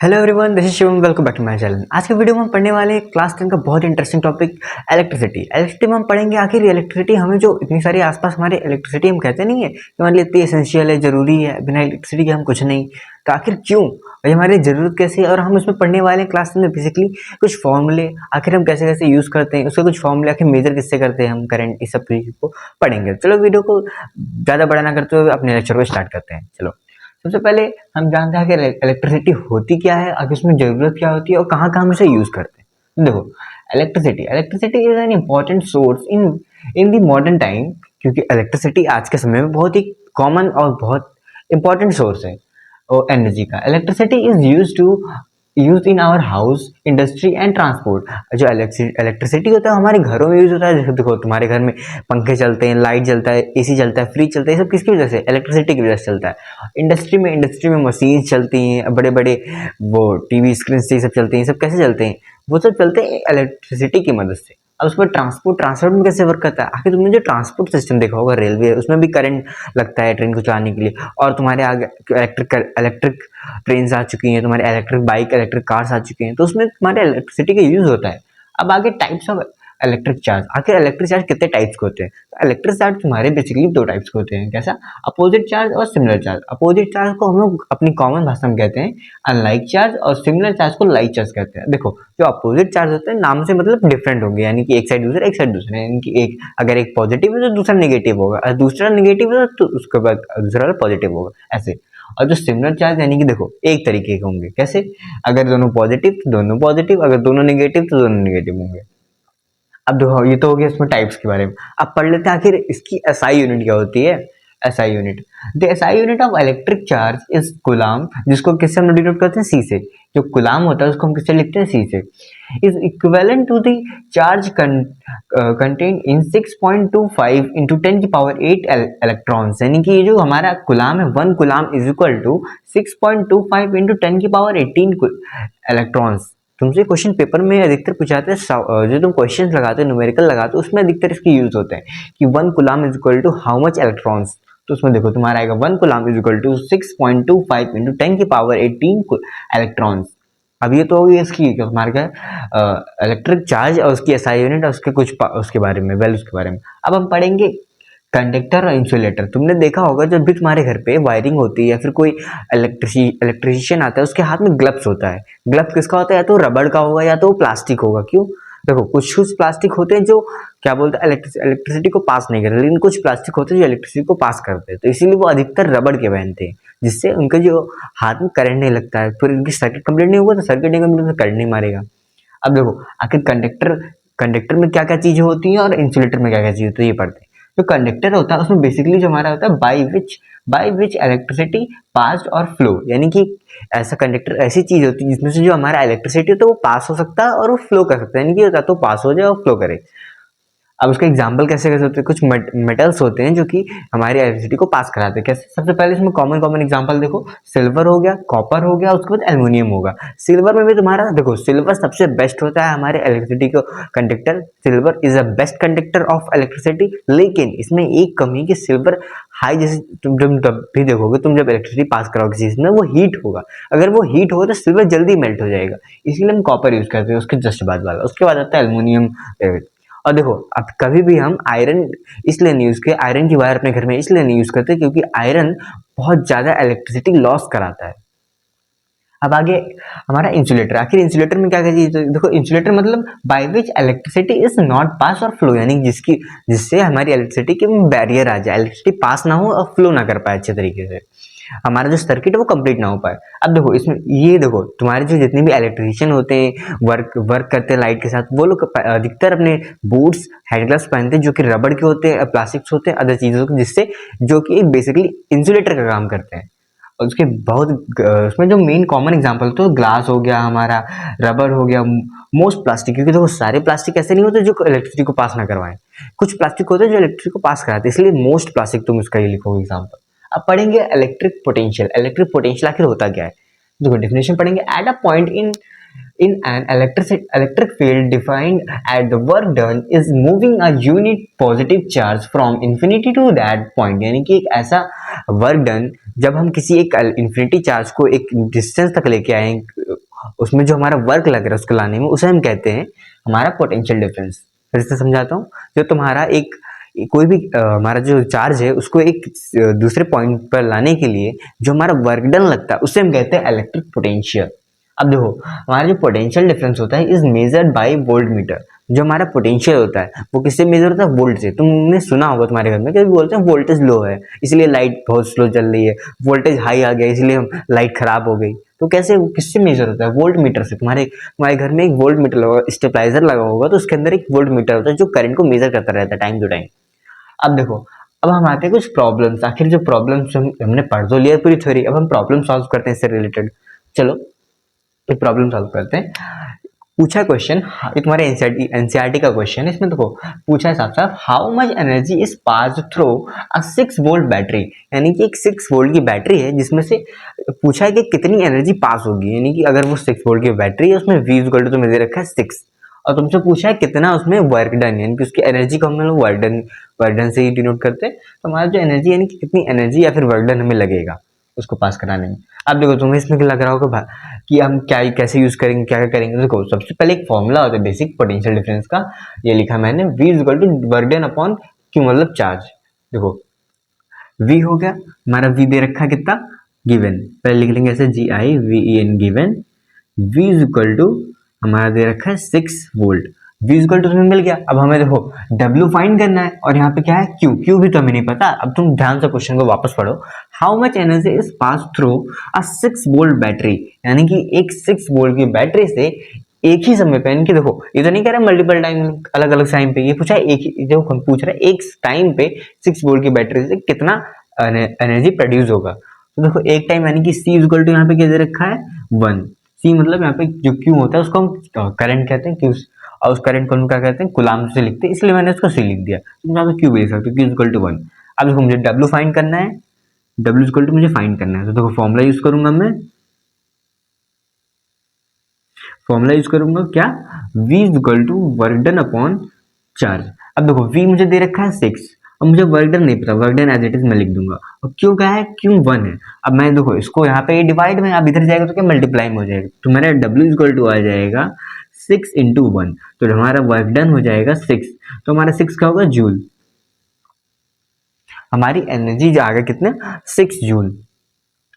Hello everyone, this is Shivam. Welcome back to my channel. आज के video में हम पढ़ने वाले हैं क्लास 10 का बहुत इंटरेस्टिंग टॉपिक इलेक्ट्रिसिटी। इलेक्ट्रिसिटी में हम पढ़ेंगे आखिर इलेक्ट्रिसिटी हमें जो इतनी सारी आसपास हमारे इलेक्ट्रिसिटी हम कहते नहीं है कि हमारे लिए इतनी एसेंशियल है, जरूरी है, बिना इलेक्ट्रिसिटी के हम कुछ नहीं। तो आखिर क्यों और ये हमारी ज़रूरत कैसे है, और हम उसमें पढ़ने वाले हैं क्लास 10 में बेसिकली कुछ फॉर्मूले आखिर हम कैसे कैसे यूज़ करते हैं, उसके कुछ फॉर्मूले आखिर मेजर किससे करते हैं हम करंट, इस सब चीज़ को पढ़ेंगे। चलो वीडियो को ज़्यादा बड़ा ना करते हुए अपने लेक्चर को स्टार्ट करते हैं। चलो सबसे पहले हम जानते हैं कि इलेक्ट्रिसिटी होती क्या है, आगे उसमें जरूरत क्या होती है और कहाँ कहाँ हम इसे यूज करते हैं। देखो, electricity electricity is an important source in in the modern time, क्योंकि इलेक्ट्रिसिटी आज के समय में बहुत ही कॉमन और बहुत इंपॉर्टेंट सोर्स है और एनर्जी का। Electricity is use in our house, industry and transport. जो इलेक्ट्रिसिटी होता है हमारे घरों में यूज होता है। जैसे देखो, तुम्हारे घर में पंखे चलते हैं, लाइट चलता है, एसी चलता है, फ्रिज चलता है, ये सब किसकी वजह से? इलेक्ट्रिसिटी की वजह से चलता है। इंडस्ट्री में मशीन चलती हैं, बड़े बड़े वो टीवी स्क्रीन से सब चलते हैं। सब कैसे चलते हैं? वो सब चलते हैं इलेक्ट्रिसिटी की मदद से। अब उसमें ट्रांसपोर्ट में कैसे वर्क करता है? आखिर तुमने जो ट्रांसपोर्ट सिस्टम देखा होगा, रेलवे, उसमें भी करंट लगता है ट्रेन को चलाने के लिए। और तुम्हारे आगे इलेक्ट्रिक ट्रेन आ चुकी हैं, तुम्हारे इलेक्ट्रिक बाइक, इलेक्ट्रिक कार्स आ चुके हैं, तो उसमें तुम्हारे इलेक्ट्रिसिटी का यूज होता है। अब आगे टाइप्स ऑफ इलेक्ट्रिक चार्ज। आखिर इलेक्ट्रिक चार्ज कितने टाइप्स के होते हैं? तो इलेक्ट्रिक चार्ज तुम्हारे बेसिकली दो टाइप्स के होते हैं। कैसा? अपोजिट चार्ज और सिमिलर चार्ज। अपोजिट चार्ज को हम लोग अपनी कॉमन भाषा में कहते हैं अनलाइक चार्ज, और सिमिलर चार्ज को लाइक चार्ज कहते हैं। देखो, जो अपोजिट चार्ज होते हैं नाम से मतलब डिफरेंट होंगे, यानी कि एक साइड दूसरा, एक साइड दूसरा, यानी कि एक अगर एक पॉजिटिव है तो दूसरा नेगेटिव होगा, और दूसरा नेगेटिव है तो उसके बाद दूसरा वाला पॉजिटिव होगा, ऐसे। और जो सिमिलर चार्ज यानी कि देखो एक तरीके के होंगे। कैसे? अगर दोनों पॉजिटिव तो दोनों पॉजिटिव, अगर दोनों नेगेटिव तो दोनों नेगेटिव होंगे। अब देखो, ये तो हो गया इसमें टाइप्स के बारे में। अब पढ़ लेते हैं आखिर इसकी एसआई यूनिट क्या होती है। SI unit, the SI unit of electric charge is coulomb, जिसको किससे हम डिनोट करते हैं? सी से। जो कूलाम होता है उसको हम किससे लिखते हैं? सी से। Is equivalent to the charge content in 6.25 into 10 की पावर 8 इलेक्ट्रॉन्स। यानी कि ये जो हमारा कूलाम है, 1 coulomb is equal to 6.25 into 10 की पावर 18 इलेक्ट्रॉन्स। तुमसे क्वेश्चन पेपर में अधिकतर पूछाते हैं, जो तुम क्वेश्चन लगाते हो, न्यूमेरिकल लगाते हो, उसमें अधिकतर इसके यूज होते हैं कि 1 coulomb is equal to how much electrons. तो उसमें देखो तुम्हारा आएगा 1 coulomb is equal to 6.25 into 10 की पावर 18 इलेक्ट्रॉन्स। अब ये तो होगी इसकी तुम्हारे क्या इलेक्ट्रिक चार्ज और उसकी एसआई यूनिट और उसके कुछ उसके बारे में, वैल्यूज के बारे में। अब हम पढ़ेंगे कंडक्टर और इंसुलेटर। तुमने देखा होगा जब भी तुम्हारे घर पे वायरिंग होती है या फिर कोई इलेक्ट्रिशियन आता है, उसके हाथ में ग्लव्स होता है। ग्लव्स किसका होता है? या तो रबड़ का होगा या तो प्लास्टिक होगा। क्यों? देखो, कुछ प्लास्टिक होते हैं जो क्या बोलते हैं, इलेक्ट्रिसिटी को पास नहीं करते, लेकिन कुछ प्लास्टिक होते हैं जो इलेक्ट्रिसिटी को पास करते हैं। तो इसीलिए वो अधिकतर रबड़ के पहनते हैं, जिससे उनके जो हाथ में करंट नहीं लगता है। फिर उनकी सर्किट कंप्लीट नहीं होगा तो सर्किट नहीं कंप्लीट तो करंट नहीं मारेगा। अब देखो, आखिर कंडक्टर में क्या क्या चीजें होती हैं और इंसुलेटर में क्या क्या चीजें होती है, ये पढ़ते हैं। जो कंडक्टर होता है उसमें बेसिकली जो हमारा होता है बाई विच इलेक्ट्रिसिटी पास और फ्लो, यानी कि ऐसा कंडक्टर ऐसी चीज होती है जिसमें से जो हमारा इलेक्ट्रिसिटी तो वो पास हो सकता है और वो फ्लो कर सकता है, यानी कि या तो पास हो जाए और फ्लो करे। अब उसका एग्जाम्पल कैसे कर सकते हैं? कुछ मेटल्स होते हैं जो कि हमारी इलेक्ट्रिसिटी को पास कराते हैं। कैसे? सबसे पहले इसमें कॉमन एग्जाम्पल देखो, सिल्वर हो गया, कॉपर हो गया, उसके बाद एल्यूमिनियम होगा। सिल्वर में भी तुम्हारा देखो, सिल्वर सबसे बेस्ट होता है हमारे इलेक्ट्रिसिटी को conductor. Silver is the best conductor of electricity, लेकिन इसमें एक कमी कि सिल्वर हाई, जैसे तुम तब भी देखोगे, तुम जब इलेक्ट्रिसिटी पास कराओगे किसी चीज में, वो हीट होगा। अगर वो हीट होगा तो सिल्वर जल्दी मेल्ट हो जाएगा, इसलिए हम कॉपर यूज करते हैं उसके जस्ट बाद वाला। उसके बाद आता है एल्यूमिनियम। और देखो, अब कभी भी हम आयरन इसलिए नहीं यूज करते, आयरन की वायर अपने घर में इसलिए नहीं यूज करते क्योंकि आयरन बहुत ज्यादा इलेक्ट्रिसिटी लॉस कराता है। अब आगे हमारा इंसुलेटर। आखिर इंसुलेटर में क्या क्या चीज? तो देखो, इंसुलेटर मतलब by which electricity is not pass और फ्लो, यानी जिससे हमारी इलेक्ट्रिसिटी के बैरियर आ जाए, इलेक्ट्रिसिटी पास ना हो और फ्लो ना कर पाए अच्छे तरीके से, हमारा जो सर्किट है वो कंप्लीट ना हो पाए। अब देखो, इसमें ये देखो, तुम्हारे जो जितने भी इलेक्ट्रिशियन होते हैं, वर्क करते हैं लाइट के साथ, वो लोग अधिकतर अपने बूट्स, हैंड ग्लव्स पहनते हैं जो कि रबड़ के होते हैं, प्लास्टिक्स होते हैं, अदर चीजों के, जिससे जो कि बेसिकली इंसुलेटर का काम करते हैं। और उसके बहुत उसमें जो मेन कॉमन एग्जांपल तो ग्लास हो गया, हमारा रबर हो गया, मोस्ट प्लास्टिक, क्योंकि देखो सारे प्लास्टिक ऐसे नहीं होते जो इलेक्ट्रिसिटी को पास ना करवाएं। कुछ प्लास्टिक होते हैं जो इलेक्ट्रिसिटी को पास कराते हैं, इसलिए मोस्ट प्लास्टिक तुम इसका ये लिखोगे एग्जाम्पल। अब पढ़ेंगे इलेक्ट्रिक पोटेंशियल। इलेक्ट्रिक पोटेंशियल आखिर होता क्या है? देखो, डेफिनेशन पढ़ेंगे। At a point in an electric field defined at the work done is moving a unit positive charge from infinity to that point, यानी कि एक ऐसा वर्क डन जब हम किसी एक इन्फिनिटी चार्ज को एक डिस्टेंस तक लेके आए उसमें जो हमारा वर्क लग रहा है उसको लाने में, उसे हम कहते हैं हमारा पोटेंशियल डिफरेंस। फिर से समझाता हूँ, जो तुम्हारा एक कोई भी हमारा जो चार्ज है उसको एक दूसरे पॉइंट पर लाने के लिए जो हमारा वर्क डन लगता है उसे हम कहते हैं इलेक्ट्रिक पोटेंशियल। अब देखो, हमारा जो पोटेंशियल डिफरेंस होता है is measured bye volt meter. जो हमारा पोटेंशियल होता है वो किससे मेजर होता है? वोल्ट से। तुमने सुना होगा तुम्हारे घर में कि बोलते हैं वोल्टेज लो है इसलिए लाइट बहुत स्लो चल रही है, वोल्टेज हाई आ गया इसलिए लाइट खराब हो गई। तो कैसे, किससे मेजर होता है? वोल्ट मीटर से। तुम्हारे तुम्हारे घर में एक वोल्ट मीटर लगा, स्टेबलाइजर लगा होगा, तो उसके अंदर एक वोल्ट मीटर होता है जो करंट को मेजर करता रहता है टाइम टू टाइम। अब देखो, अब हम आते हैं कुछ प्रॉब्लम्स। आखिर जो प्रॉब्लम्स हमने पढ़ तो लिया पूरी थ्योरी, अब हम प्रॉब्लम सॉल्व करते हैं इससे रिलेटेड। चलो एक प्रॉब्लम सॉल्व करते हैं। पूछा क्वेश्चन, ये तुम्हारे एनसीईआरटी का क्वेश्चन है। इसमें देखो पूछा है साफ साफ, how much energy is pass through a 6 volt battery. यानी कि एक 6 वोल्ट की बैटरी है जिसमें से पूछा है कि कितनी एनर्जी पास होगी। यानी कि अगर वो 6 वोल्ट की बैटरी है उसमें V इक्वल टू तुम्हें दे रखा है 6, और तुमसे पूछा है कितना उसमें वर्क डन, यानी कि उसकी एनर्जी को हम लोग वर्क डन से ही डिनोट करते हैं। तो हमारा जो एनर्जी यानी कि कितनी एनर्जी या फिर वर्क डन हमें लगेगा उसको पास कराने में। अब देखो तुम्हें इसमें लग रहा होगा कि हम क्या कैसे यूज करेंगे, क्या क्या करेंगे। देखो सबसे पहले एक फॉर्मूला होता है बेसिक पोटेंशियल डिफरेंस का, ये लिखा मैंने, V equal to work done upon Q मतलब चार्ज। देखो V हो गया हमारा, V दे रखा है कितना, गिवन, पहले लिख लेंगे ऐसे GIVEN given. V equal to हमारा दे रखा है 6 वोल्ट। V इक्वल टू तुम्हें मिल गया। अब हमें देखो W फाइंड करना है, और यहाँ पे क्या है Q भी तो हमें नहीं पता। अब तुम ध्यान से क्वेश्चन को वापस पढ़ो। How much energy is pass through a 6 volt battery, यानी कि एक 6 वोल्ट की बैटरी से एक ही समय पे, यानी कि देखो ये तो नहीं कह रहा मल्टीपल टाइम अलग अलग टाइम पे, ये पूछा है एक ही, जो हम पूछ रहे हैं एक टाइम पे 6 वोल्ट की बैटरी से कितना एनर्जी प्रोड्यूस होगा। तो देखो एक टाइम यानी कि C इक्वल टू यहाँ पे क्या दे रखा है 1। C मतलब यहाँ पे जो Q होता है उसको हम करंट कहते हैं, Q, और उस करंट को हम क्या कहते हैं, कुलाम से लिखते हैं, इसलिए मैंने इसको C लिख दिया। तुम यहाँ पे Q भी लिख सकते हो, Q इक्वल टू 1। अब देखो मुझे W फाइंड करना है, W इक्वल टू मुझे फाइंड करना है, तो देखो फॉर्मूला यूज करूंगा मैं, फॉर्मूला यूज करूंगा क्या, V equal to work done upon charge. अब देखो V मुझे दे रखा है 6, अब मुझे वर्क डन नहीं पता, work done as it is मैं लिख दूंगा, और क्यों क्या है, क्यों 1 है। अब मैं देखो इसको यहाँ पे डिवाइड में, अब इधर जाएगा तो क्या मल्टीप्लाई में हो जाएगा, तो मेरा W इक्वल टू आ जाएगा 6 इंटू 1, तो हमारा वर्क डन हो जाएगा 6, तो हमारा 6 क्या होगा, जूल। हमारी एनर्जी जो आ गया कितने, 6 जूल।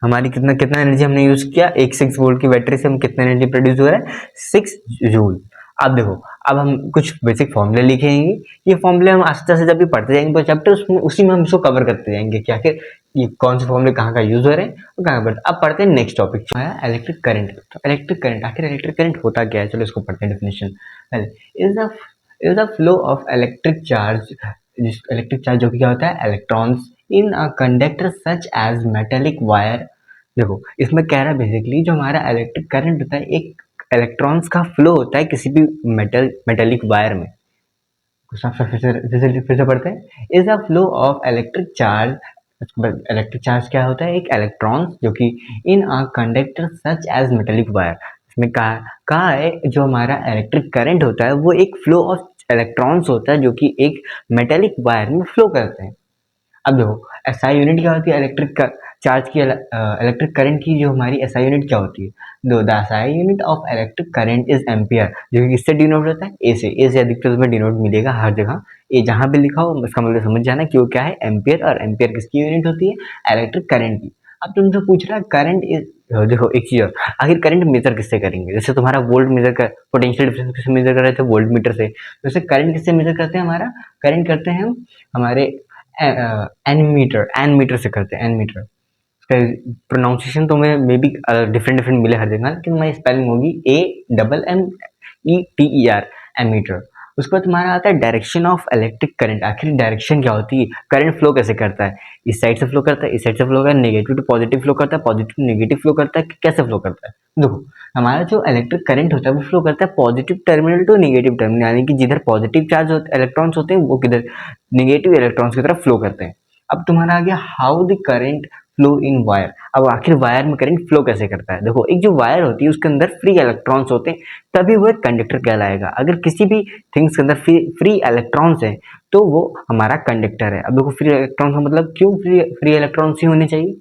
हमारी कितना कितना एनर्जी हमने यूज किया, एक 6 वोल्ट की बैटरी से हम कितना एनर्जी प्रोड्यूस हो रहा है, 6 जूल। अब देखो, अब हम कुछ बेसिक फॉर्मूले लिखेंगे। ये फॉर्मूले हम आस्ते आस्ते जब भी पढ़ते जाएंगे तो चैप्टर उसमें उसी में हम इसको कवर करते जाएंगे कि आखिर ये कौन से फॉर्मूले कहाँ का यूज हो रहे हैं और कहाँ पर। अब पढ़ते हैं नेक्स्ट टॉपिक जो है इलेक्ट्रिक करंट। तो इलेक्ट्रिक करंट, आखिर इलेक्ट्रिक करंट होता क्या है, चलो इसको पढ़ते हैं definition. Is the flow of electric charge, electric charge जो कि क्या होता है, electrons in a conductor such as metallic wire. देखो इसमें कह रहा है बेसिकली जो हमारा इलेक्ट्रिक करंट होता है एक इलेक्ट्रॉन्स का फ्लो होता है किसी भी मेटेलिक वायर में। फिर से पढ़ते हैं, is the flow of electric charge. Electric charge क्या होता है, एक इलेक्ट्रॉन्स जो कि in a conductor such as metallic wire. इसमें कहा है जो हमारा इलेक्ट्रिक करंट होता है वो एक फ्लो ऑफ इलेक्ट्रॉन्स होता है जो कि एक मेटेलिक वायर में फ्लो करते हैं। अब देखो एसआई यूनिट क्या होती है, इलेक्ट्रिक चार्ज की, इलेक्ट्रिक करंट की जो हमारी एसआई यूनिट क्या होती है, दो the SI unit of electric current is ampere, जो कि किससे डिनोट होता है, ए से अधिकतर तुम्हें डिनोट मिलेगा हर जगह। ए जहां पे लिखा हो इसका मतलब समझ जाना कि वो क्या है, एम्पियर, और एम्पियर किसकी यूनिट होती है, इलेक्ट्रिक करंट की। अब तुमसे पूछ रहा है करंट इज, देखो एक चीज और, आखिर करंट मेजर किससे करेंगे, जैसे तुम्हारा वोल्ट मेजर कर, पोटेंशियल डिफरेंस किससे मेजर कर रहे थे, वोल्ट मीटर से। वैसे करंट किससे मेजर करते हैं, हमारा करंट करते हैं हम हमारे एन मीटर से करते हैं, एन मीटर। इसका प्रोनाउंसिएशन तुम्हें मे बी डिफरेंट डिफरेंट मिले हर जगह, लेकिन हमारी स्पेलिंग होगी AMMETER, एमीटर। उसके बाद तुम्हारा आता है डायरेक्शन ऑफ इलेक्ट्रिक करंट। आखिर डायरेक्शन क्या होती है, करंट फ्लो कैसे करता है, इस साइड से फ्लो करता है, इस साइड से फ्लो करता है, नेगेटिव टू पॉजिटिव फ्लो करता है, पॉजिटिव टू नेगेटिव फ्लो करता है, कैसे फ्लो करता है। देखो हमारा जो इलेक्ट्रिक करंट होता है वो फ्लो करता है positive terminal to negative terminal, यानी कि जिधर पॉजिटिव चार्ज होते इलेक्ट्रॉन्स होते हैं वो किधर नेगेटिव इलेक्ट्रॉन्स की तरफ फ्लो करते हैं। अब तुम्हारा आ गया how the current flow in wire. अब आखिर वायर में करंट फ्लो कैसे करता है, देखो एक जो वायर होती है उसके अंदर फ्री इलेक्ट्रॉन्स होते हैं तभी वो एक कंडक्टर कहलाएगा। अगर किसी भी थिंग्स के अंदर फ्री इलेक्ट्रॉन्स है तो वो हमारा कंडक्टर है। अब देखो फ्री इलेक्ट्रॉन्स का मतलब क्यों फ्री इलेक्ट्रॉन्स ही होने चाहिए,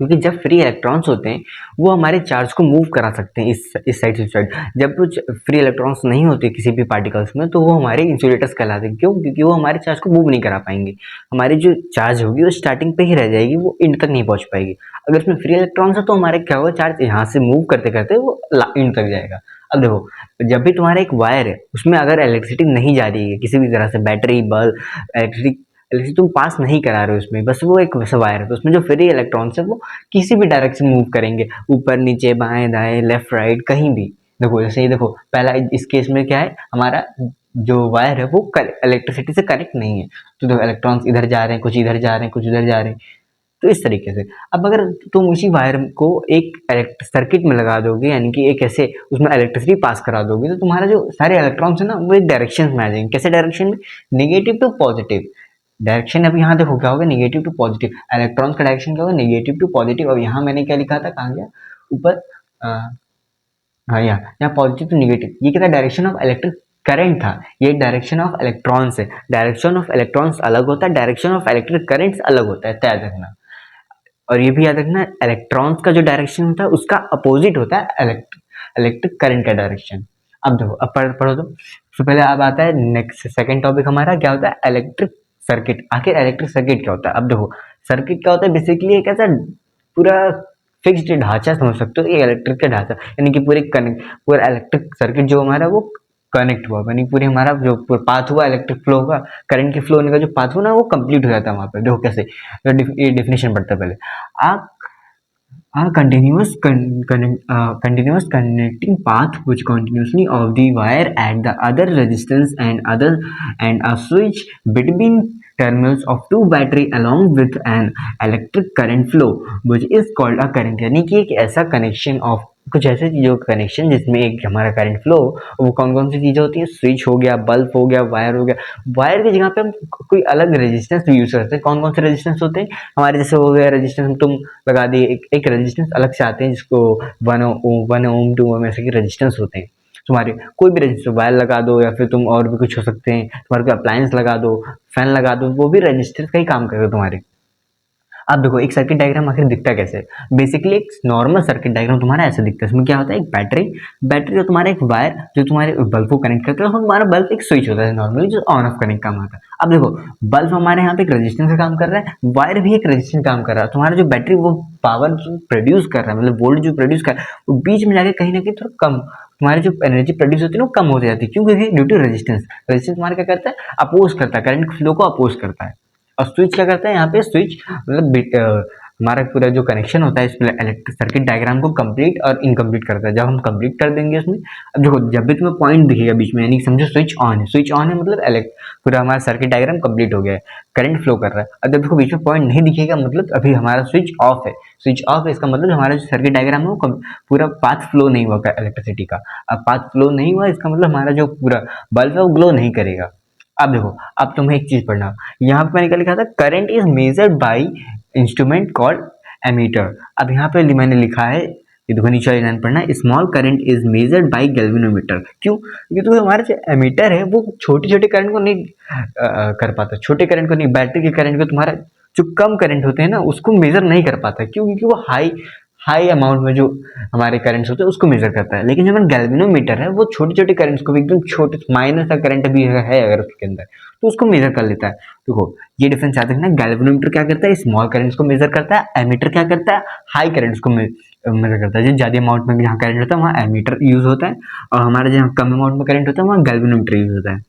क्योंकि जब फ्री इलेक्ट्रॉन्स होते हैं वो हमारे चार्ज को मूव करा सकते हैं इस साइड से उस साइड। जब कुछ फ्री इलेक्ट्रॉन्स नहीं होते किसी भी पार्टिकल्स में तो वो हमारे इंसुलेटर्स कहलाते हैं। क्यों? क्योंकि वो हमारे चार्ज को मूव नहीं करा पाएंगे। हमारी जो चार्ज होगी वो स्टार्टिंग पे ही रह जाएगी, वो एंड तक नहीं पहुंच पाएगी। अगर उसमें फ्री इलेक्ट्रॉन्स है तो हमारे क्या होगा, चार्ज यहाँ से मूव करते करते वो एंड तक जाएगा। अब देखो, जब भी तुम्हारा एक वायर है उसमें अगर इलेक्ट्रिसिटी नहीं जा रही है किसी भी तरह से, बैटरी, बल्ब, इलेक्ट्रिसिटी तुम पास नहीं करा रहे हो उसमें, बस वो एक वैसा वायर है, तो उसमें जो फ्री इलेक्ट्रॉन्स है वो किसी भी डायरेक्शन मूव करेंगे, ऊपर नीचे बाएं दाएं लेफ्ट राइट कहीं भी। देखो जैसे ये देखो, पहला इस केस में क्या है, हमारा जो वायर है वो इलेक्ट्रिसिटी से कनेक्ट नहीं है, तो देखो इलेक्ट्रॉन्स इधर जा रहे हैं, कुछ इधर जा रहे हैं, कुछ उधर जा रहे हैं, तो इस तरीके से। अब अगर तुम उसी वायर को एक सर्किट में लगा दोगे, यानी कि एक ऐसे उसमें इलेक्ट्रिसिटी पास करा दोगे, तो तुम्हारा जो सारे इलेक्ट्रॉन्स है ना वो एक डायरेक्शन में आ जाएंगे। कैसे डायरेक्शन में? Negative to positive direction. अब यहाँ देखो क्या होगा, निगेटिव टू पॉजिटिव, इलेक्ट्रॉन्स का डायरेक्शन क्या होगा, निगेटिव टू पॉजिटिव। अब यहाँ मैंने क्या लिखा था, कहाँ गया ऊपर, हाँ यहाँ पॉजिटिव टू निगेटिव, ये क्या था, डायरेक्शन ऑफ इलेक्ट्रिक करंट था। ये डायरेक्शन ऑफ इलेक्ट्रॉन्स है। डायरेक्शन ऑफ इलेक्ट्रॉन्स अलग होता है, डायरेक्शन ऑफ इलेक्ट्रिक करंट्स अलग होता है, याद रखना। और ये भी याद रखना, इलेक्ट्रॉन्स का जो डायरेक्शन होता है उसका अपोजिट होता है इलेक्ट्रिक करंट का डायरेक्शन। अब देखो, अब पढ़ो तो। सबसे पहले अब आता है नेक्स्ट सेकंड टॉपिक हमारा, क्या होता है, इलेक्ट्रिक सर्किट। आखिर इलेक्ट्रिक सर्किट क्या होता है? अब देखो, सर्किट क्या होता है, बेसिकली एक ऐसा पूरा फिक्स्ड ढांचा समझ सकते हो, ये इलेक्ट्रिक का ढांचा, यानी कि पूरा इलेक्ट्रिक सर्किट जो हमारा वो कनेक्ट हुआ, यानी पूरे हमारा जो पाथ हुआ इलेक्ट्रिक फ्लो का, करंट के फ्लो होने का जो पाथ हुआ ना वो कंप्लीट हो जाता है वहां पे। देखो कैसे, ये डेफिनेशन पढ़ते पहले। आ continuous connecting path which continuously of the wire at the other resistance and a switch between terminals of two battery along with an electric current flow which is called a current। यानी कि एक ऐसा connection of कुछ ऐसे चीजों का connection जिसमें एक हमारा करंट फ्लो, वो कौन कौन सी चीजें होती है, स्विच हो गया, बल्ब हो गया, वायर हो गया। वायर की जगह पे हम कोई अलग रेजिस्टेंस भी यूज करते हैं। कौन कौन से रेजिस्टेंस होते हैं हमारे, जैसे हो गया रेजिस्टेंस तुम लगा दिए, एक रेजिस्टेंस अलग से आते हैं जिसको 1 ओम 2 ओम ऐसे के रेजिस्टेंस होते हैं। तुम्हारे कोई भी रेजिस्टेंस, वायर लगा दो या फिर तुम और भी कुछ हो सकते हैं, तुम्हारे कोई अप्लायंस लगा दो, फैन लगा दो, वो भी रेजिस्टेंस का ही काम करेगा तुम्हारे। अब देखो, एक सर्किट डायग्राम आखिर दिखता कैसे, बेसिकली एक नॉर्मल सर्किट डायग्राम तुम्हारा ऐसे दिखता है। इसमें क्या होता है, एक बैटरी जो तुम्हारा, एक वायर जो तुम्हारे बल्ब को कनेक्ट करता है, और तुम्हारा बल्ब एक स्विच होता है नॉर्मली जो ऑन ऑफ करने का काम आता है। अब देखो, बल्ब हमारे यहाँ पे एक रेजिस्टेंस का काम कर रहा है, वायर भी एक रेजिस्टेंस काम कर रहा है। तुम्हारा जो बैटरी वो पावर जो प्रोड्यूस कर रहा है, मतलब वोल्ट जो प्रोड्यूस कर रहा है, वो बीच में जाके कहीं ना कहीं थोड़ा कम, तुम्हारी जो एनर्जी प्रोड्यूस होती है वो कम हो जाती है। क्यों? क्योंकि ड्यू टू रेजिस्टेंस। रेजिस्टेंस तुम्हारा क्या करता है, अपोज करता है, करंट फ्लो को अपोज करता है। और स्विच क्या करता है, यहाँ पे स्विच मतलब हमारा पूरा जो कनेक्शन होता है इस इलेक्ट्रिक सर्किट डायग्राम को कंप्लीट और इनकम्प्लीट करता है। जब हम कंप्लीट कर देंगे उसमें, अब देखो जब भी तुम्हें पॉइंट दिखेगा बीच में, यानी समझो स्विच ऑन है, स्विच ऑन है मतलब पूरा हमारा सर्किट डायग्राम कंप्लीट हो गया है, करंट फ्लो कर रहा है। अब जब देखो बीच में पॉइंट नहीं दिखेगा मतलब अभी हमारा स्विच ऑफ है। स्विच ऑफ है इसका मतलब हमारा जो सर्किट डायग्राम है वो पूरा पाथ फ्लो नहीं हुआ इलेक्ट्रिसिटी का। अब पाथ फ्लो नहीं हुआ इसका मतलब हमारा जो पूरा बल्ब है वो ग्लो नहीं करेगा। अब देखो, अब तुम्हें एक चीज पढ़ना, यहाँ पे मैंने क्या लिखा था, current is measured by instrument called ammeter. अब यहाँ पे मैंने लिखा है, ये देखो नीचे वाली लाइन पढ़ना, small current is measured bye galvanometer. क्यों? क्योंकि तो हमारा जो एमीटर है वो छोटे छोटे करंट को नहीं कर पाता, छोटे करंट को नहीं, बैटरी के करंट को, तुम्हारा जो कम करंट होते हैं ना उसको मेजर नहीं कर पाता। क्यों? क्योंकि वो हाई अमाउंट में जो हमारे करंट्स होते हैं उसको मेजर करता है। लेकिन जो हमारा गैल्वेनोमीटर है वो छोटे छोटे करंट्स को भी, एकदम छोटे माइनस का करंट भी है अगर उसके अंदर, तो उसको मेजर कर लेता है। देखो ये डिफरेंस याद रखना, गैल्वेनोमीटर क्या करता है, स्मॉल करंट्स को मेजर करता है, एमीटर क्या करता है, हाई करंट्स को मेजर करता है। जो ज्यादा अमाउंट में जहाँ करंट होता है वहाँ एमीटर यूज होता है, और हमारे जहाँ कम अमाउंट में करंट होता है वहाँ गैल्वेनोमीटर यूज होता है।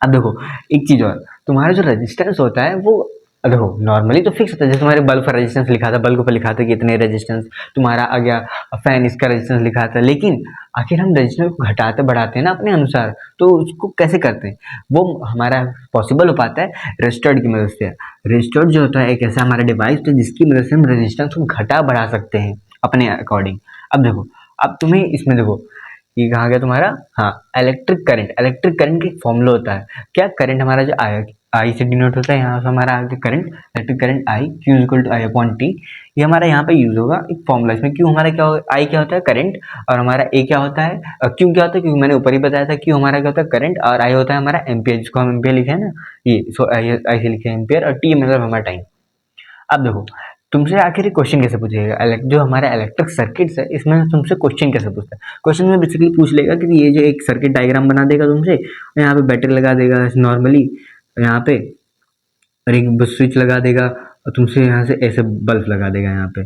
अब देखो एक चीज और, तुम्हारा जो रेजिस्टेंस होता है वो देखो नॉर्मली तो फिक्स होता है, जैसे तुम्हारे बल्ब का रेजिस्टेंस लिखा था, बल्ब पर लिखा था कि इतने रेजिस्टेंस, तुम्हारा आ गया फैन इसका रेजिस्टेंस लिखा था। लेकिन आखिर हम रेजिस्टेंस को घटाते बढ़ाते हैं ना अपने अनुसार, तो उसको कैसे करते हैं, वो हमारा पॉसिबल हो पाता है रेजिस्टर की मदद से। रेजिस्टर जो होता है एक ऐसा हमारा डिवाइस है जिसकी मदद से हम रेजिस्टेंस को घटा बढ़ा सकते हैं अपने अकॉर्डिंग। अब देखो, अब तुम्हें इसमें देखो ये कहा गया तुम्हारा, हाँ इलेक्ट्रिक करंट का फॉर्मूला होता है क्या, करंट हमारा जो आई से डिनोट होता है, यहाँ से हमारा आगे current, electric current I, Q equal to I upon T, ये हमारा यहाँ पे यूज होगा एक फॉर्मूला। इसमें क्यू हमारा क्या होगा, आई क्या होता है करंट, और हमारा ए क्या होता है, क्यू क्या होता है, क्योंकि मैंने ऊपर ही बताया था, क्यू हमारा क्या होता है करंट, और आई होता है हमारा एम्पियर, जिसको हम एम्पियर लिखे हैं ना, ये सो आई से लिखे एम्पियर, और टी मतलब हमारा टाइम। अब देखो तुमसे आखिर क्वेश्चन कैसे पूछेगा, जो हमारा इलेक्ट्रिक सर्किट्स है इसमें तुमसे क्वेश्चन कैसे पूछता है। क्वेश्चन में बेसिकली पूछ लेगा कि ये जो एक सर्किट डायग्राम बना देगा तुमसे, यहाँ पे बैटरी लगा देगा नॉर्मली यहाँ पे, और एक स्विच लगा देगा, और तुमसे यहाँ से ऐसे बल्ब लगा देगा यहाँ पे।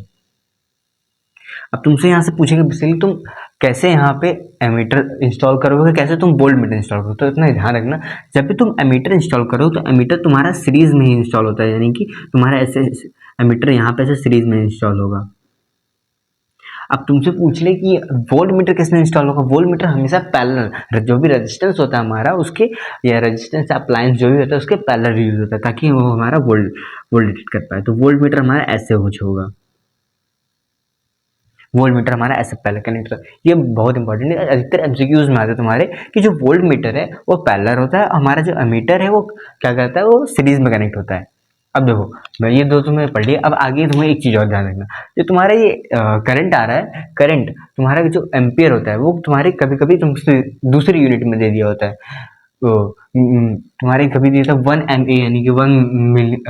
अब तुमसे यहाँ से पूछेगा बेसिकली तुम कैसे यहाँ पे एमीटर इंस्टॉल करोगे, कैसे तुम वोल्ट मीटर इंस्टॉल करोगे। तो इतना ध्यान रखना, जब भी तुम एमीटर इंस्टॉल करो तो एमीटर तुम्हारा सीरीज में ही इंस्टॉल होता है, यानी कि तुम्हारा ऐसे एमीटर यहाँ पे ऐसे सीरीज में इंस्टॉल होगा। अब तुमसे पूछ ले कि वोल्ट मीटर किसमें इंस्टॉल होगा। वोल्ट मीटर हमेशा पैरेलल, जो भी रेजिस्टेंस होता है हमारा उसके, या रेजिस्टेंस अप्लायंस जो भी होता है उसके पैरेलल यूज होता है, ताकि वो हमारा वोल्ट डिटेक्ट कर पाए। तो वोल्ट मीटर हमारा ऐसे कुछ होगा, वोल्ट मीटर हमारा ऐसे पहले कनेक्ट होता है। ये बहुत इंपॉर्टेंट है, अधिकतर एमसीक्यूज में आते हैं तुम्हारे कि जो वोल्ट मीटर है वो पैरेलल होता है, हमारा जो एमीटर है वो क्या करता है, वो सीरीज में कनेक्ट होता है। अब देखो मैं ये दो तुम्हें पढ़ लिया, अब आगे तुम्हें एक चीज और ध्यान रखना, जो तुम्हारा ये करंट आ रहा है, करंट तुम्हारा जो एम्पियर होता है वो तुम्हारे कभी कभी तुमसे दूसरी यूनिट में दे दिया होता है। तो तुम्हारे कभी दिया था 1 MA, यानी कि 1 मिली,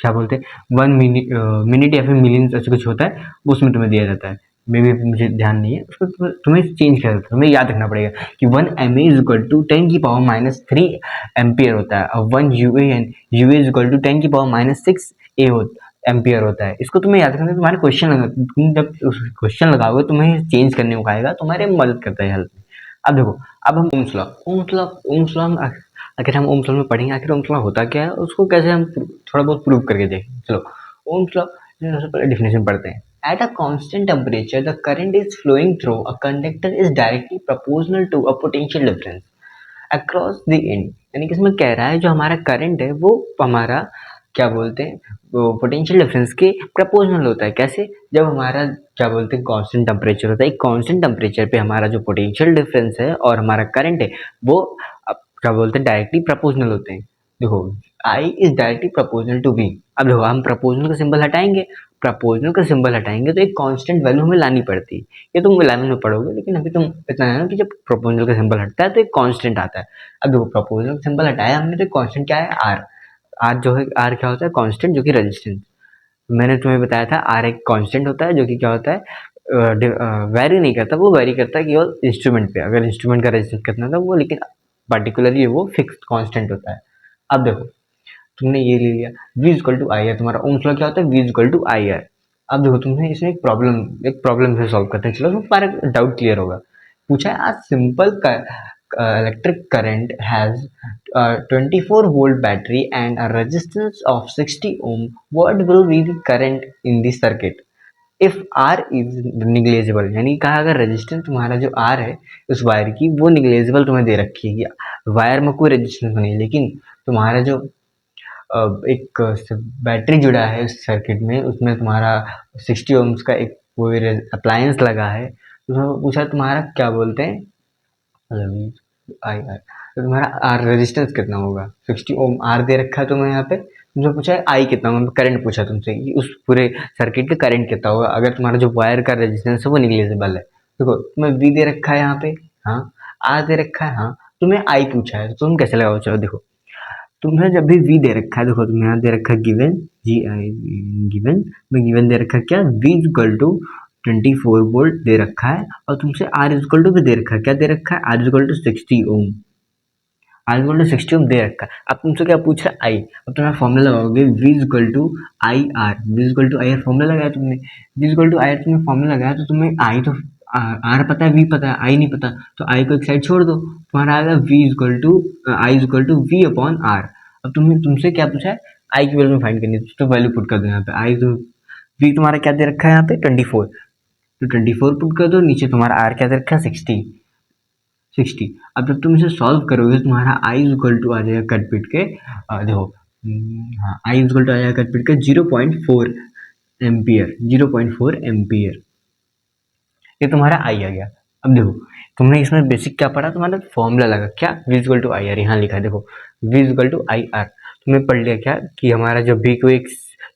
क्या बोलते हैं 1 मिनट, मिनट या फिर मिलियन ऐसे कुछ होता है, वो उसमें तुम्हें दिया जाता है। मे भी मुझे ध्यान नहीं है उसको, तुम्हें चेंज कर देता है, तुम्हें याद रखना पड़ेगा कि 1 MA is equal to 10⁻³ ampere होता है, और 1 UA is equal to 10⁻⁶ ampere होता है। इसको तुम्हें याद रखना है, तुम्हारे क्वेश्चन लगा, तुम जब क्वेश्चन लगाओगे तुम्हें चेंज करने को आएगा, तुम्हारे मदद करता है हेल्प में। अब देखो, अब हम ओम्स लॉ, अगर हम ओम्स लॉ में पढ़ेंगे आखिर ओम्स लॉ होता क्या है, उसको कैसे हम थोड़ा बहुत प्रूव करके देखें। चलो ओम्स लॉ सबसे पहले डिफिनेशन पढ़ते हैं। At a constant temperature, the current is flowing through a conductor is directly proportional to a potential difference across the end। यानी कि इसमें कह रहा है जो हमारा करंट है वो हमारा क्या बोलते हैं, वो पोटेंशियल डिफरेंस के प्रपोजनल होता है। कैसे, जब हमारा क्या बोलते हैं कांस्टेंट टेम्परेचर होता है, एक कांस्टेंट टेम्परेचर पे हमारा जो पोटेंशियल डिफरेंस है और हमारा करंट है वो क्या बोलते हैं डायरेक्टली प्रपोजनल होते हैं। देखो I is directly proportional to V। अब देखो हम प्रपोजनल का सिंबल हटाएंगे, प्रपोजनल का सिंबल हटाएंगे तो एक कांस्टेंट वैल्यू हमें लानी पड़ती है। ये तुम 11 में पढ़ोगे, लेकिन अभी तुम इतना जानो कि जब प्रपोजनल का सिंबल हटता है तो एक कांस्टेंट आता है। अब देखो प्रपोजनल का सिंबल हटाया हमने तो कांस्टेंट क्या है, R। आर जो है, आर क्या होता है, कांस्टेंट जो कि रेजिस्टेंस। मैंने तुम्हें बताया था आर एक कांस्टेंट होता है जो कि क्या होता है, वैरी नहीं करता, वो वैरी करता है केवल इंस्ट्रूमेंट पे, अगर इंस्ट्रूमेंट का रेजिस्टेंस कितना था वो, लेकिन पर्टिकुलरली वो फिक्स कांस्टेंट होता है। अब देखो तुमने ये ले लिया V equal to I R, तुम्हारा ओम्स लॉ क्या होता है, V equal to I R. अब देखो तुम्हें इसमें एक प्रॉब्लम से सॉल्व करते हैं, चलो तुम्हारा डाउट क्लियर होगा। पूछा है आज simple electric current has a 24 volt battery and a resistance of 60 ohm, what will be the current in the circuit if R is negligible। यानी कहा अगर रेजिस्टेंस तुम्हारा जो R है उस वायर की वो निग्लेजिबल तुम्हें दे रखी है, वायर में कोई रेजिस्टेंस नहीं है, लेकिन तुम्हारा जो एक बैटरी जुड़ा है उस सर्किट में, उसमें तुम्हारा 60 ओम्स का एक कोई अप्लायंस लगा है, तो पूछा तुम्हारा क्या बोलते हैं आई आर, तो तुम्हारा आर रेजिस्टेंस कितना होगा, 60 ओम आर दे रखा है तुम्हें यहाँ पे, तुमसे पूछा है आई कितना होगा, करंट पूछा तुमसे कि उस पूरे सर्किट का करंट कितना होगा अगर तुम्हारा जो वायर का रेजिस्टेंस है वो निग्लेजिबल है। देखो तुम्हें वी दे रखा है यहाँ पे, हाँ, आर दे रखा है, हाँ, तुम्हें आई पूछा है तो तुम कैसे लगाओ। चलो देखो तुम्हें जब भी वी दे रखा है, देखो तुम्हें यहाँ दे रखा है गिवन, जी आई गिवन में गिवन दे रखा है क्या, वी इक्वल टू 24 वोल्ट दे रखा है, और तुमसे आर इक्वल टू भी दे रखा है, क्या दे रखा है, R equal to 60 ohm, R equal to 60 ohm दे रखा है। अब तुमसे क्या पूछ रहा है, आई। अब तुम्हारा फॉर्मूला लगाओगे V equal to I R, V equal to I R formula लगाया तुमने, V equal to I R तुमने फॉर्मूला लगाया, तो तुम्हें आई तो आर पता है, वी पता है, आई नहीं पता, तो आई को एक साइड छोड़ दो, तुम्हारा आएगा V equal to I equal to V upon R. अब तुमसे क्या पूछा है, आई की वैल्यू फाइंड करनी है, तो वैल्यू पुट कर दो यहाँ पे, आई तो वी तुम्हारा क्या दे रखा है यहाँ पे 24, तो 24 पुट कर दो, नीचे तुम्हारा आर क्या दे रखा है 60। अब जब तुम इसे सॉल्व करोगे तुम्हारा आई इक्वल टू आ जाएगा कट पिट के, देखो हाँ आई इक्वल टू आ जाएगा कट पिट के 0.4 एम्पियर, 0.4 एम्पियर, ये तुम्हारा आई आ गया। अब देखो तुमने इसमें बेसिक क्या पढ़ा, तुम्हारा फॉर्मूला लगा क्या, V equal to I R, यहाँ लिखा है देखो V equal to I R, तुमने पढ़ लिया क्या कि हमारा जो भी कोई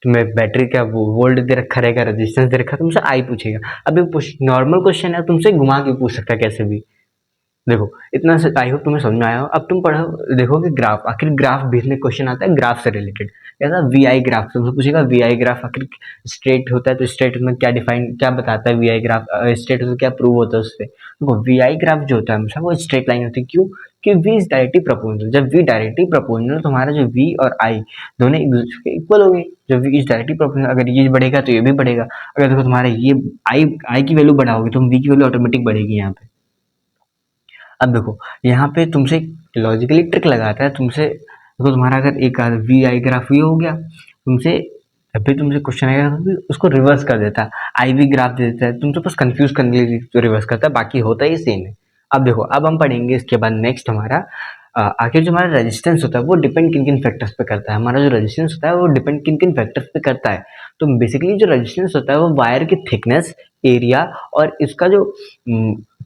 तुम्हें बैटरी का वो वोल्ट दे रखा रहेगा, रेजिस्टेंस दे रखा, तुमसे आई पूछेगा। अब ये नॉर्मल क्वेश्चन है, तुमसे घुमा के पूछ सकता है कैसे भी, देखो इतना से आई होप तुम्हें समझ में आया हो। अब तुम पढ़ो देखोगे ग्राफ, आखिर ग्राफ बेस में क्वेश्चन आता है ग्राफ से रिलेटेड। ऐसा वी आई ग्राफ तुमसे पूछेगा, वी आई ग्राफ आखिर स्ट्रेट होता है तो स्ट्रेट में क्या डिफाइन क्या बताता है वी आई ग्राफ, स्ट्रेट होता है क्या प्रूव होता है उससे। देखो वी आई ग्राफ जो होता है हमेशा वो स्ट्रेट लाइन होती है, क्यों कि वी इज डायरेक्टली प्रोपोर्शनल। जब वी डायरेक्टली प्रोपोर्शनल तो हमारा जो वी और आई दोनों एक दूसरे के इक्वल हो गए। जब वी इज डायरेक्टली प्रोपोर्शनल, अगर ये बढ़ेगा तो ये भी बढ़ेगा। अगर देखो तुम्हारा ये आई की वैल्यू बढ़ाओगे तो वी की वैल्यू ऑटोमेटिक बढ़ेगी यहाँ पे। अब देखो यहाँ पे तुमसे लॉजिकली ट्रिक लगाता है तुमसे। देखो तुम्हारा अगर एक वी आई ग्राफ ये हो गया तुमसे, जब भी तुमसे क्वेश्चन आएगा तो भी उसको रिवर्स कर देता है, आई वी ग्राफ दे देता है, तुमसे बस कंफ्यूज करने के लिए तो रिवर्स करता है, बाकी होता ही सेम है। अब देखो अब हम पढ़ेंगे इसके बाद नेक्स्ट हमारा आखिर जो हमारा रेजिस्टेंस होता है वो डिपेंड किन किन फैक्टर्स पे करता है। हमारा जो रेजिस्टेंस होता है वो डिपेंड किन किन फैक्टर्स पे करता है। तो बेसिकली जो रेजिस्टेंस होता है वो वायर की थिकनेस, एरिया और इसका जो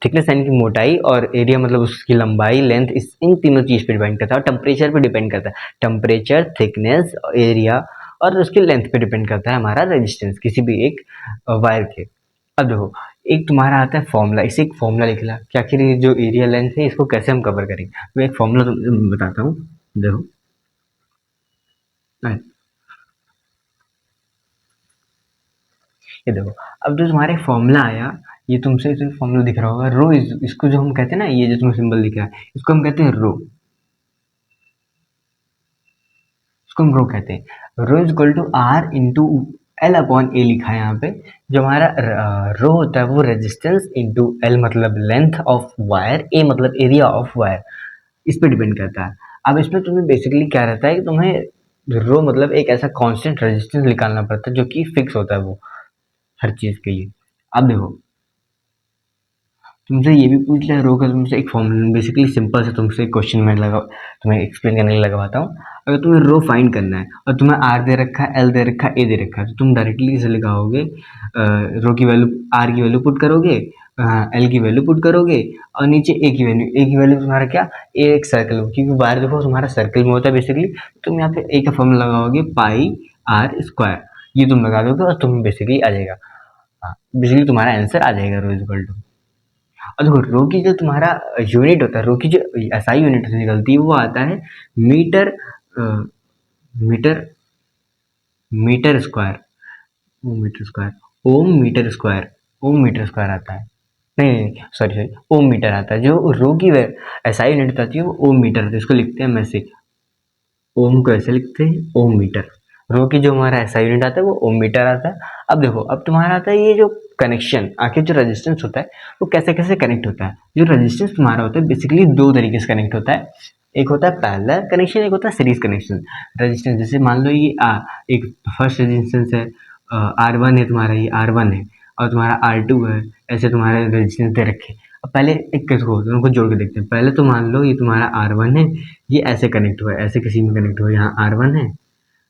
थिकनेस यानी कि मोटाई और एरिया मतलब उसकी लंबाई लेंथ, इस इन तीनों चीज पे डिपेंड करता है। और टेम्परेचर पे डिपेंड करता है, टेम्परेचर, थिकनेस, एरिया और उसकी लेंथ पे डिपेंड करता है हमारा रेजिस्टेंस किसी भी एक वायर के। अब देखो एक तुम्हारा आता है फॉर्मूला, इसे एक फॉर्मूला लिख ला कि आखिर ये जो एरिया लेंथ है इसको कैसे हम कवर करेंगे। मैं एक फॉर्मूला तुम बताता हूँ, देखो ये देखो। अब जो तुम्हारे फॉर्मूला आया, ये तुमसे जो फॉर्मूला दिख रहा होगा रो इसको जो हम कहते हैं ना, ये जो तुम्हें सिंबल दिख रहा है इसको हम कहते हैं रो, इसको हम रो कहते हैं। Rho is equal to R into L upon A लिखा है यहाँ पे। जो हमारा रो होता है वो रेजिस्टेंस इंटू एल मतलब लेंथ ऑफ वायर, ए मतलब एरिया ऑफ वायर, इस पे डिपेंड करता है। अब इसमें तुम्हें बेसिकली क्या रहता है कि तुम्हें रो मतलब एक ऐसा कांस्टेंट रेजिस्टेंस निकालना पड़ता है जो कि फिक्स होता है वो हर चीज के लिए। अब देखो तुमसे ये भी पूछ लिया रो का, तुमसे एक फॉर्मूला बेसिकली सिंपल से तुमसे क्वेश्चन में लगा तुम्हें एक्सप्लेन करने के लिए लगवाता हूँ। अगर तुम्हें रो फाइंड करना है और तुम्हें आर दे रखा है, एल दे रखा है, ए दे रखा है, तो तुम डायरेक्टली इसे लगाओगे, रो की वैल्यू आर की वैल्यू पुट करोगे, एल की वैल्यू पुट करोगे और नीचे ए की वैल्यू, ए की वैल्यू तुम्हारा क्या, ए एक सर्कल हो क्योंकि वायर देखो तुम्हारा सर्कल में होता है बेसिकली। तुम यहाँ पे ए का फॉर्मूला लगाओगे पाई आर स्क्वायर, ये तुम लगा दोगे और तुम्हें बेसिकली आ जाएगा, हाँ बेसिकली तुम्हारा आंसर आ जाएगा रो इज इक्वल टू। और देखो रो की जो तुम्हारा यूनिट होता है, रो की जो एसआई यूनिट से निकलती है वो आता है metre, metre, metre square, metre square, ohm metre square, ohm metre square आता है। नहीं नहीं सॉरी सॉरी, ओम मीटर आता है। जो रो की एसआई यूनिट आती है वो ओम मीटर होती है, इसको लिखते हैं हम ऐसे, ओम को ऐसे लिखते हैं ओम मीटर। रो की जो हमारा एसआई यूनिट आता है वो ओम मीटर आता है। अब देखो अब तुम्हारा आता है ये जो कनेक्शन, आखिर जो रेजिस्टेंस होता है वो कैसे कैसे कनेक्ट होता है। जो रेजिस्टेंस तुम्हारा होता है बेसिकली दो तरीके से कनेक्ट होता है, एक होता है पैरेलल कनेक्शन, एक होता है सीरीज कनेक्शन। रेजिस्टेंस जैसे मान लो ये एक फर्स्ट रेजिस्टेंस है, आर वन है तुम्हारा, ये आर वन है और तुम्हारा आर टू है, ऐसे तुम्हारे रेजिस्टेंस दे रखे। अब पहले एक किसको दोनों को जोड़ के देखते हैं। पहले तो मान लो ये तुम्हारा आर वन है, ये ऐसे कनेक्ट हुआ है, ऐसे किसी में कनेक्ट हुआ, यहाँ आर वन है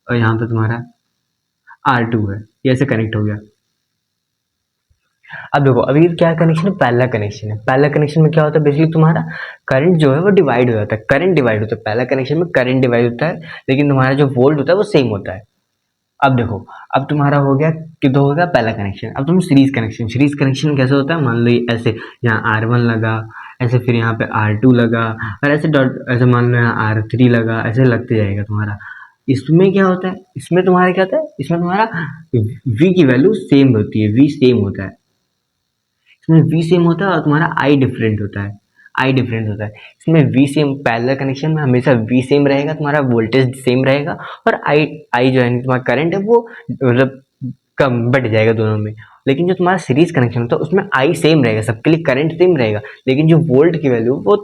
और यहाँ पे तुम्हारा आर टू है, ये ऐसे कनेक्ट हो गया। अब देखो अभी क्या कनेक्शन है, पहला कनेक्शन है। पहला कनेक्शन में क्या होता है बेसिकली तुम्हारा करंट जो है वो डिवाइड हो जाता है, करंट डिवाइड होता है। पहला कनेक्शन में करंट डिवाइड होता है लेकिन तुम्हारा जो वोल्ट होता है वो सेम होता है। अब देखो अब तुम्हारा हो गया कितना हो गया पहला कनेक्शन। अब तुम सीरीज कनेक्शन, सीरीज कनेक्शन कैसे होता है, मान लो ये ऐसे यहाँ आर वन लगा, ऐसे फिर यहाँ पे आर टू लगा और ऐसे डॉट, ऐसे मान लो यहाँ आर थ्री लगा, ऐसे लगते जाएगा तुम्हारा। इसमें क्या होता है, इसमें तुम्हारा क्या होता है, इसमें तुम्हारा v की वैल्यू सेम होती है, v सेम होता है, इसमें v सेम होता है और तुम्हारा i डिफरेंट होता है, i डिफरेंट होता है। इसमें v सेम, पैरेलल कनेक्शन में हमेशा v सेम रहेगा, तुम्हारा वोल्टेज सेम रहेगा और i जो है तुम्हारा करंट है वो मतलब कम बढ़ जाएगा दोनों में। लेकिन जो तुम्हारा सीरीज कनेक्शन होता है उसमें i सेम रहेगा, सबके लिए करंट सेम रहेगा, लेकिन जो वोल्ट की वैल्यू वो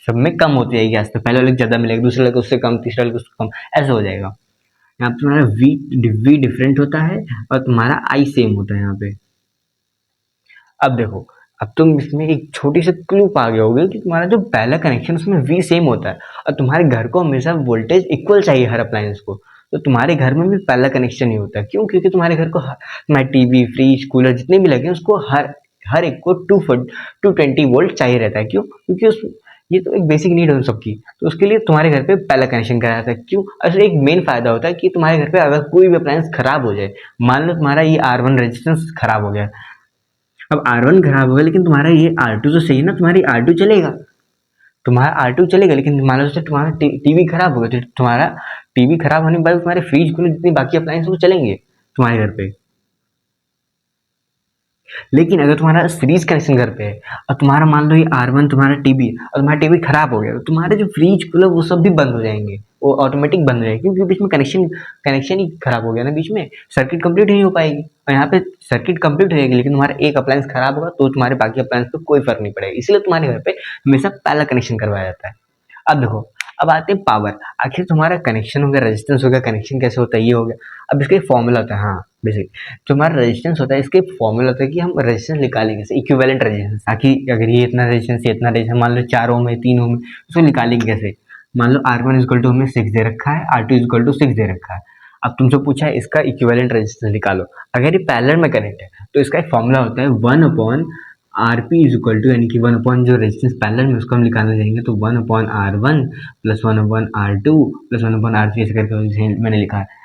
सब में कम होती जाएगी, आस्ते पहले वाले ज़्यादा मिलेगा, दूसरे वाले उससे कम, तीसरे वाले उससे कम, ऐसा हो जाएगा। यहाँ पे तुम्हारा v डिफरेंट होता है और तुम्हारा i सेम होता है यहाँ पे। अब देखो अब तुम इसमें एक छोटी सी क्लू पा गए होगे कि तुम्हारा जो पहला कनेक्शन उसमें वी सेम होता है और तुम्हारे घर को हमेशा वोल्टेज इक्वल चाहिए हर अप्लायंस को, तो तुम्हारे घर में भी पहला कनेक्शन ही होता है। क्यों, क्योंकि तुम्हारे घर को तुम्हारे टीवी, फ्रिज, कूलर जितने भी लगे हैं उसको हर हर एक को 220 वोल्ट चाहिए रहता है। क्यों, क्योंकि उस ये तो एक बेसिक नीड है सबकी, तो उसके लिए तुम्हारे घर पे पहला कनेक्शन कराया जाता है। क्यों, और एक मेन फायदा होता है कि तुम्हारे घर पे अगर कोई भी अप्लायंस खराब हो जाए, मान लो तुम्हारा ये R1 रेजिस्टेंस खराब हो गया, अब R1 खराब हो गया लेकिन तुम्हारा ये R2 तो सही है ना, तुम्हारी R2 चलेगा, तुम्हारा R2 चलेगा, लेकिन मान लो जैसे तुम्हारा टीवी खराब हो गया, तो तुम्हारा टीवी खराब होने के बाद तुम्हारे फ्रिज कूलर जितनी बाकी अप्लायंस वो चलेंगे तुम्हारे घर पे। लेकिन अगर तुम्हारा सीरीज कनेक्शन घर पे है और तुम्हारा मान लो ये R1 तुम्हारा टीवी और तुम्हारा टीवी खराब हो गया, तो तुम्हारे जो फ्रिज कूलर वो सब भी बंद हो जाएंगे, वो ऑटोमेटिक बंद हो जाएंगे, क्योंकि बीच में कनेक्शन ही खराब हो गया ना, बीच में सर्किट कंप्लीट नहीं हो पाएगी। और यहाँ पे सर्किट कंप्लीट हो जाएगी, लेकिन तुम्हारा एक अप्लायंस खराब होगा तो तुम्हारे बाकी अप्लायंस पे कोई फर्क नहीं पड़ेगा, इसलिए तुम्हारे घर पे हमेशा पहला कनेक्शन करवाया जाता है। अब देखो, अब आते हैं पावर। आखिर तुम्हारा कनेक्शन हो गया, रेजिस्टेंस हो गया, कनेक्शन कैसे होता है ये हो गया। अब इसका एक फॉर्मूला होता है, हाँ बेसिक जो हमारा रेजिस्टेंस होता है, इसके फॉर्मूला होता है कि हम रेजिस्टेंस निकालेंगे कैसे, इक्विवेलेंट रेजिस्टेंस, ताकि अगर ये इतना रेजिस्टेंस ये इतना रेजिस्टेंस, मान लो 4 ओम है 3 ओम है, उसको निकालेंगे कैसे। मान लो R1 इक्वल टू हमें 6 दे रखा है, R2 इक्वल टू 6 दे रखा है। अब तुमसे पूछा है इसका इक्विवेलेंट रेजिस्टेंस निकालो। अगर ये पैरेलल में कनेक्ट है तो इसका एक फॉर्मूला होता है 1 upon RP is equal to, यानी कि 1 अपॉन जो रेजिस्टेंस पैरेलल में उसको हम निकालने जाएंगे तो 1 upon R1 plus 1 upon R2 plus 1 upon R3 ऐसे करके मैंने लिखा है।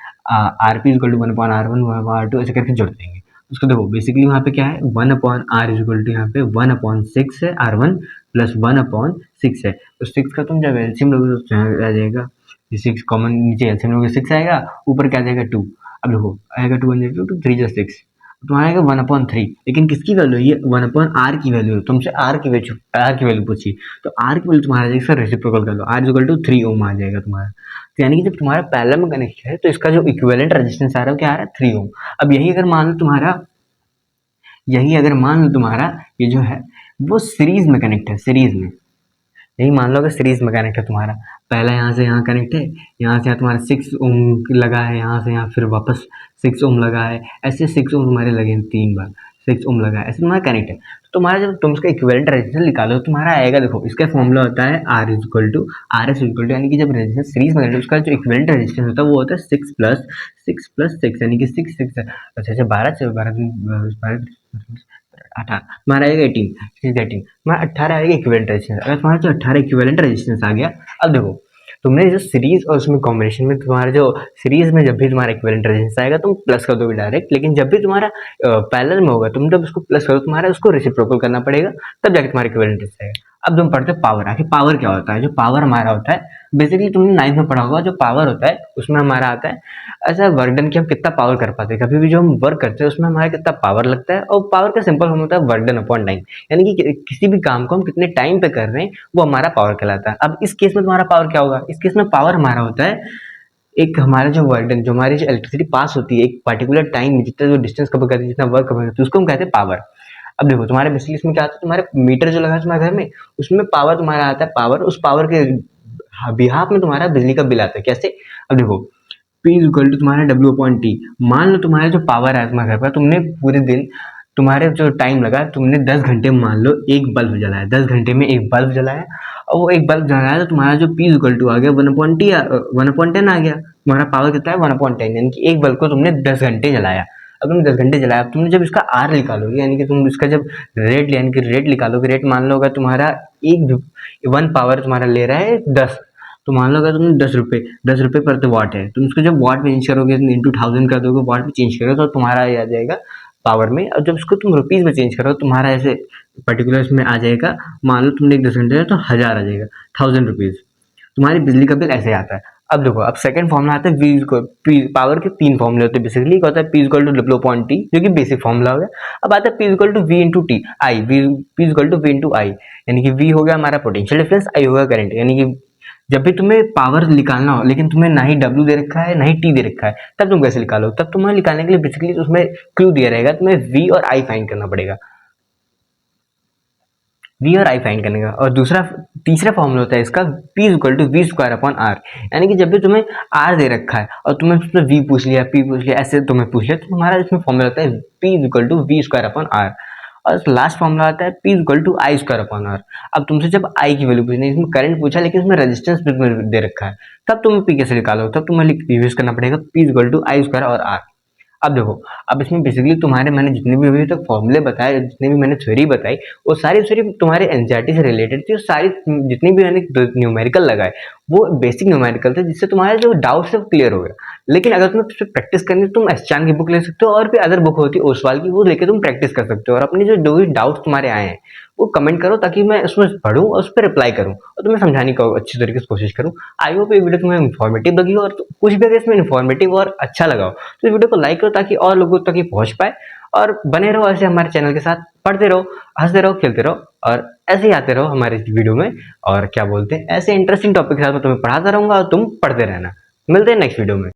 RP is equal to 1 upon R1 1 upon R2 ऐसे करके जोड़ देंगे। उसको देखो बेसिकली वहाँ पे क्या है, 1 upon R is equal to यहाँ पे 1 अपॉन 6 है R1 प्लस 1 अपॉन 6 है, तो 6 का तुम जब एलसीएम लोगे तो आ जाएगा 6 कॉमन, नीचे एलसीएम लोगे 6 आएगा, ऊपर क्या आ जाएगा 2। अब देखो आएगा 2 1 2 3 जा 6, तुम्हारा आएगा 1/3। लेकिन किसकी वैल्यू है ये, 1/r की वैल्यू है। तुमसे r की वैल्यू पूछी, तो r की वैल्यू तुम्हारा आ जाएगा, रेसिप्रोकल कर लो, r इज इक्वल टू 3 ओम आ जाएगा तुम्हारा। तो यानी कि जब तुम्हारा पैरेलल में कनेक्शन है तो इसका जो इक्विवेलेंट रेजिस्टेंस आ रहा है क्या आ रहा है, 3 ओम। अब यही अगर मान लो तुम्हारा ये जो है वो सीरीज में कनेक्ट है, सीरीज में, यही मान लो अगर सीरीज में कनेक्ट है तुम्हारा, पहला यहाँ से यहाँ कनेक्ट है, यहाँ से यहाँ तुम्हारा 6 ओम लगा है, यहाँ से यहाँ फिर वापस 6 ओम लगा है, ऐसे 6 ओम तुम्हारे लगे हैं 3 बार, 6 ओम लगा है, ऐसे तुम्हारा कनेक्ट है। तो तुम्हारा जब तुम इसका इक्विवेलेंट रेजिस्टेंस निकालो तुम्हारा आएगा, देखो इसका फॉर्मूला होता है R is equal to R S equal to, यानी कि जब रेजिस्टेंस सीरीज में कनेक्ट है उसका जो इक्विवेलेंट रेजिस्टेंस होता है वो होता है 6 प्लस 6 यानी कि 6 6 अच्छा 12 18, तुम्हारा आएगा 18, 18 तुम्हारा 18 आएगा इक्विवेलेंट रेजिस्टेंस। अगर तुम्हारा जो 18 इक्विवेलेंट रेजिस्टेंस आ गया, अब देखो तुमने जो सीरीज और उसमें कॉम्बिनेशन में तुम्हारा जो सीरीज में जब भी तुम्हारा इक्विवेलेंट रेजिस्टेंस आएगा तुम प्लस कर दोगे डायरेक्ट, लेकिन जब भी तुम्हारा पैरेलल में होगा तुम जब उसको प्लस करो तुम्हारा उसको रेसिप्रोकल करना पड़ेगा, तब जाके तुम्हारा इक्विवेलेंट रेजिस्टेंस आएगा। अब तुम पढ़ते हो पावर। आखिर पावर क्या होता है, जो पावर हमारा होता है बेसिकली तुमने 9th में पढ़ा होगा, जो पावर होता है उसमें हमारा आता है ऐसा वर्क डन कि हम कितना पावर कर पाते हैं, कभी भी जो हम वर्क करते हैं उसमें हमारा कितना पावर लगता है, और पावर का सिंपल फॉर्म होता है वर्क डन अपॉन टाइम, यानी कि किसी भी काम को हम कितने टाइम पे कर रहे हैं वो हमारा पावर कहलाता है। अब इस केस में तुम्हारा पावर क्या होगा, इस केस में पावर हमारा होता है एक हमारा जो वर्क डन, जो हमारी जो इलेक्ट्रिसिटी पास होती है एक पर्टिकुलर टाइम में, जितना जो डिस्टेंस कवर करती है, जितना वर्क कवर करती है, उसको हम कहते हैं पावर। अब देखो तुम्हारे बेसिकली इसमें क्या आता है, तुम्हारे मीटर जो लगा है तुम्हारे घर में उसमें पावर तुम्हारा आता है, पावर, उस पावर के बिहाफ में तुम्हारा बिजली का बिल आता है। कैसे, अब देखो P इज इक्वल टू तुम्हारा W अपॉन टी। मान लो तुम्हारा जो पावर है तुम्हारे घर पर, तुमने पूरे दिन तुम्हारे जो टाइम लगा तुमने 10 घंटे में मान लो एक बल्ब जलाया, 10 घंटे में एक बल्ब जलाया, और वो एक बल्ब जलाया तो तुम्हारा जो P इक्वल टू आ गया 1/10 आ गया। तुम्हारा पावर कितना है 1/10, यानी कि एक बल्ब को तुमने 10 घंटे जलाया। अब तुमने 10 घंटे जलाया, अब तुमने जब इसका R निकालोगे, यानी कि तुम इसका जब रेट यानी कि रेट निकालोगे, रेट मान लो अगर तुम्हारा एक 1 पावर तुम्हारा ले रहा है 10, तो मान लो अगर तुमने 10 रुपये प्रति वाट है, तुम उसको जब वाट में चेंज करोगे इंटू 1000 कर दोगे, वाट में चेंज करोगे तो तुम्हारा ये आ जाएगा पावर में। और जब इसको तुम रुपीज़ में चेंज करो तुम्हारा ऐसे पर्टिकुलर इसमें आ जाएगा, मान लो तुमने एक 10 घंटे तो 1000 आ जाएगा, 1000 रुपीज़ तुम्हारी बिजली का बिल ऐसे आता है। अब देखो अब सेकंड फॉर्मूला आता है वी को, पावर के 3 फॉर्मूले होते हैं बेसिकली, क्या होता है P equal to W upon T, जो कि बेसिक फॉर्मूला हो गया। अब आता है P equal to V into T I, P equal to V into I, यानी कि V हो गया हमारा पोटेंशियल डिफरेंस, I होगा करंट। यानी कि जब भी तुम्हें पावर निकालना हो लेकिन तुम्हें ना ही W दे रखा है ना ही T दे रखा है, तब तुम कैसे निकालो, तब तुम्हें निकालने के लिए बेसिकली उसमें क्लू दिया रहेगा, तुम्हें V और I फाइंड करना पड़ेगा, V और I फाइंड करने का। और तीसरा फॉर्मूला होता है इसका P equal to V square upon R, यानी कि जब भी तुम्हें R दे रखा है और तुम्हें उसमें V पूछ लिया P पूछ लिया ऐसे तुम्हें पूछ लिया, तो तुम्हारा इसमें फॉर्मूला होता है P equal to V square upon R, और लास्ट फॉर्मूला आता है P equal to I square upon R. अब तुमसे जब I की वैल्यू पूछनी है, इसमें करंट पूछा लेकिन इसमें रेजिस्टेंस दे रखा है, तब तुम्हें P कैसे निकालो, तब तुम्हें यूज करना पड़ेगा P equal to I square और आर। अब देखो अब इसमें बेसिकली तुम्हारे मैंने जितने भी अभी तक फॉर्मूले बताए, जितने भी मैंने थ्योरी बताई, वो सारी थ्योरी तुम्हारे एनसीईआरटी से रिलेटेड थी, और सारी जितनी भी मैंने न्यूमेरिकल लगाए वो बेसिक न्यूमेरिकल थे जिससे तुम्हारे जो डाउट्स है वो क्लियर हो गया। लेकिन अगर तुम्हें उससे प्रैक्टिस करनी है तुम एसचान की बुक ले सकते हो, और भी अदर बुक होती है ओसवाल की, वो लेके तुम प्रैक्टिस कर सकते हो, और अपने जो भी डाउट्स तुम्हारे आए हैं वो कमेंट करो ताकि मैं उसमें पढूं और उस पर रिप्लाई करूं और तुम्हें समझाने की अच्छी तरीके से कोशिश करूं। आई होप ये वीडियो तुम्हें इन्फॉर्मेटिव लगी हो, और कुछ भी अगर इसमें इन्फॉर्मेटिव और अच्छा लगा हो तो इस वीडियो को लाइक करो ताकि और लोगों तक ये पहुंच पाए। और बने रहो ऐसे हमारे चैनल के साथ, पढ़ते रहो, हंसते रहो, खेलते रहो, और ऐसे ही आते रहो हमारे वीडियो में। और क्या बोलते हैं, ऐसे इंटरेस्टिंग टॉपिक के साथ मैं तुम्हें पढ़ाता रहूंगा और तुम पढ़ते रहना। मिलते हैं नेक्स्ट वीडियो में।